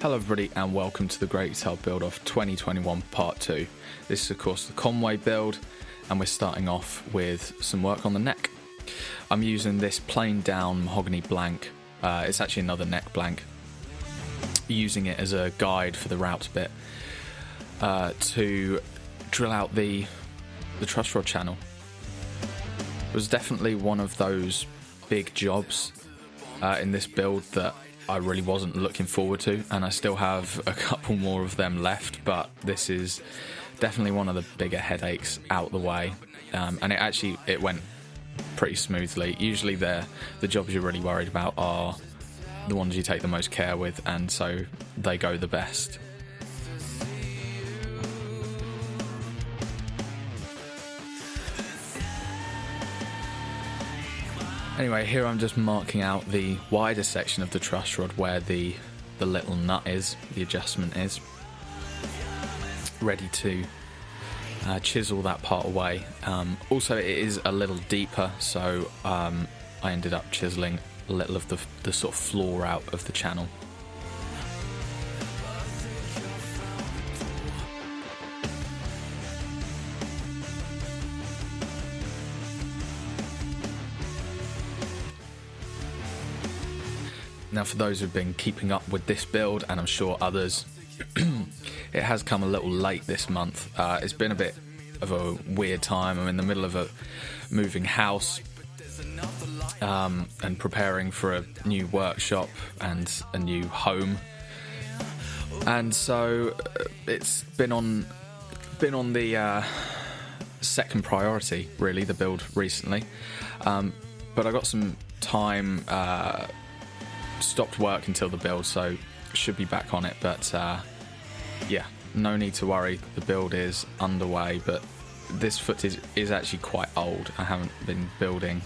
Hello everybody and welcome to the Great Guitar Build of 2021 Part 2. This is of course the Conway build and we're starting off with some work on the neck. I'm using this plain down mahogany blank, it's actually another neck blank, using it as a guide for the route bit to drill out the truss rod channel. It was definitely one of those big jobs in this build that I really wasn't looking forward to, and I still have a couple more of them left, but this is definitely one of the bigger headaches out the way, and it went pretty smoothly. Usually the jobs you're really worried about are the ones you take the most care with, and so they go the best. Anyway, here I'm just marking out the wider section of the truss rod where the little nut is, the adjustment is. Ready to chisel that part away. Also, it is a little deeper, so I ended up chiseling a little of the sort of floor out of the channel. Now, for those who've been keeping up with this build, and I'm sure others, it has come a little late this month. It's been a bit of a weird time. I'm in the middle of a moving house and preparing for a new workshop and a new home, and so it's been on the second priority, really, the build recently. But I got some time. Stopped work until the build, so should be back on it, but yeah, no need to worry, the build is underway. But this footage is actually quite old. I haven't been building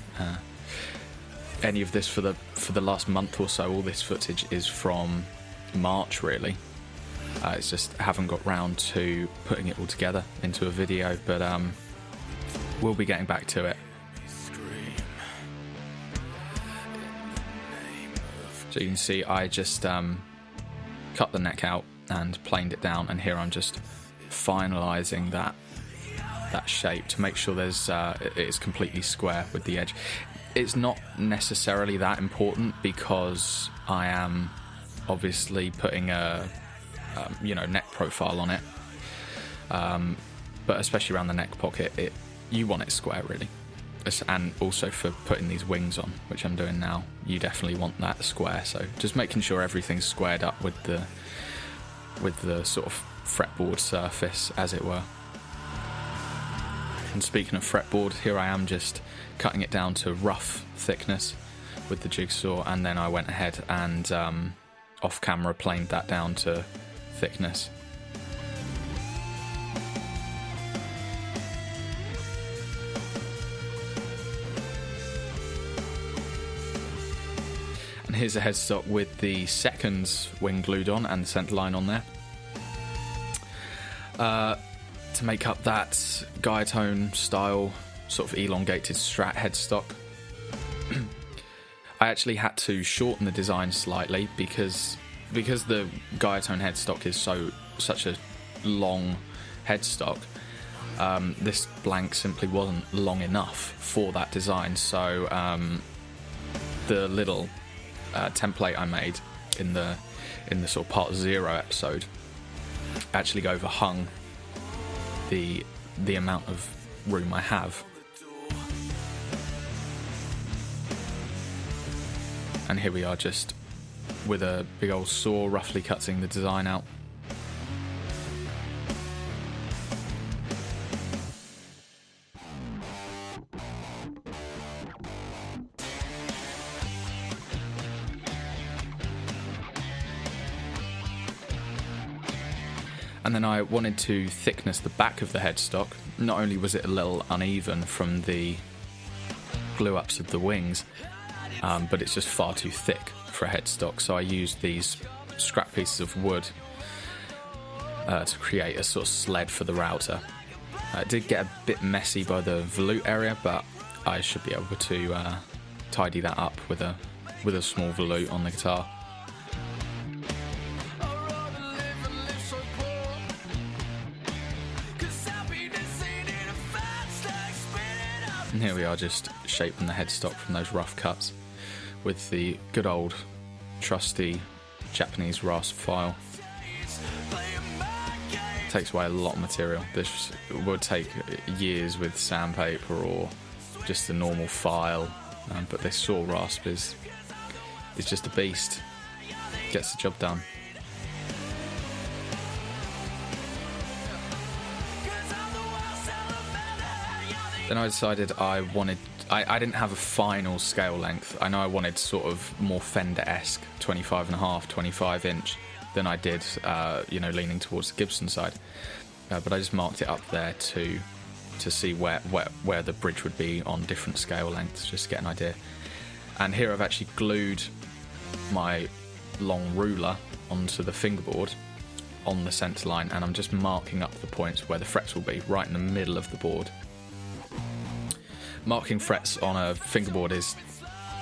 any of this for the last month or so. All this footage is from March, really. It's just haven't got round to putting it all together into a video, but we'll be getting back to it. So you can see I just cut the neck out and planed it down, and here I'm just finalising that shape to make sure it is completely square with the edge. It's not necessarily that important because I am obviously putting a neck profile on it, but especially around the neck pocket, you want it square, really. And also for putting these wings on, which I'm doing now, you definitely want that square. So just making sure everything's squared up with the sort of fretboard surface, as it were. And speaking of fretboard, here I am just cutting it down to rough thickness with the jigsaw, and then I went ahead and off camera planed that down to thickness. And here's a headstock with the second wing glued on and the centre line on there. To make up that Guiatone style sort of elongated Strat headstock, I actually had to shorten the design slightly because the Guiatone headstock is such a long headstock. This blank simply wasn't long enough for that design, so the little template I made in the sort of part 0 episode actually overhung the amount of room I have. And here we are, just with a big old saw roughly cutting the design out. And then I wanted to thickness the back of the headstock. Not only was it a little uneven from the glue-ups of the wings, but it's just far too thick for a headstock, so I used these scrap pieces of wood to create a sort of sled for the router. It did get a bit messy by the volute area, but I should be able to tidy that up with a small volute on the guitar. And here we are, just shaping the headstock from those rough cuts with the good old trusty Japanese rasp file. Takes away a lot of material. This would take years with sandpaper or just a normal file, but this saw rasp is just a beast. Gets the job done. Then I decided I didn't have a final scale length. I know I wanted sort of more Fender-esque 25.5, 25 inch than I did, leaning towards the Gibson side. But I just marked it up there to see where the bridge would be on different scale lengths, just to get an idea. And here I've actually glued my long ruler onto the fingerboard on the centre line, and I'm just marking up the points where the frets will be, right in the middle of the board. Marking frets on a fingerboard is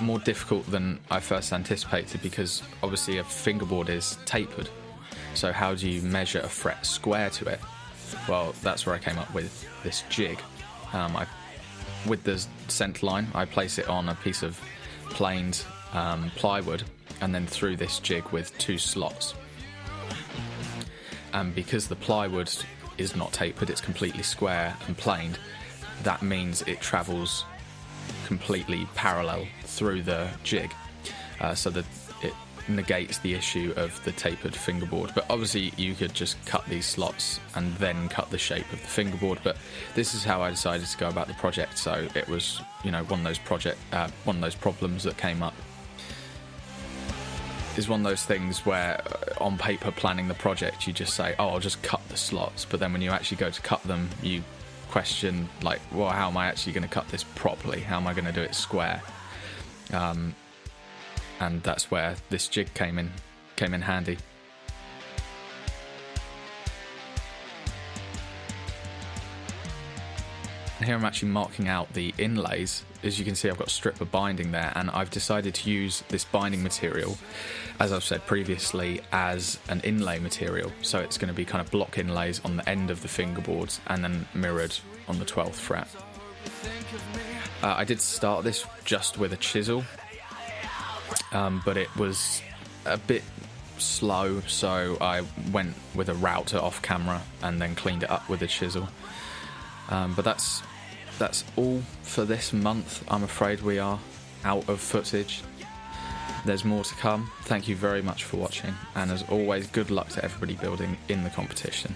more difficult than I first anticipated, because obviously a fingerboard is tapered. So how do you measure a fret square to it? Well, that's where I came up with this jig. With the centre line, I place it on a piece of planed plywood, and then through this jig with 2 slots. And because the plywood is not tapered, it's completely square and planed, that means it travels completely parallel through the jig, so that it negates the issue of the tapered fingerboard. But obviously you could just cut these slots and then cut the shape of the fingerboard, but this is how I decided to go about the project. So it was, one of those problems that came up. Is one of those things where on paper planning the project you just say, oh, I'll just cut the slots, but then when you actually go to cut them, you question, like, well, how am I actually going to cut this properly? How am I going to do it square? And that's where this jig came in handy. And here I'm actually marking out the inlays. As you can see, I've got a strip of binding there, and I've decided to use this binding material, as I've said previously, as an inlay material. So it's going to be kind of block inlays on the end of the fingerboards and then mirrored on the 12th fret. I did start this just with a chisel, but it was a bit slow, so I went with a router off camera and then cleaned it up with a chisel. But that's all for this month. I'm afraid we are out of footage. There's more to come. Thank you very much for watching, and as always, good luck to everybody building in the competition.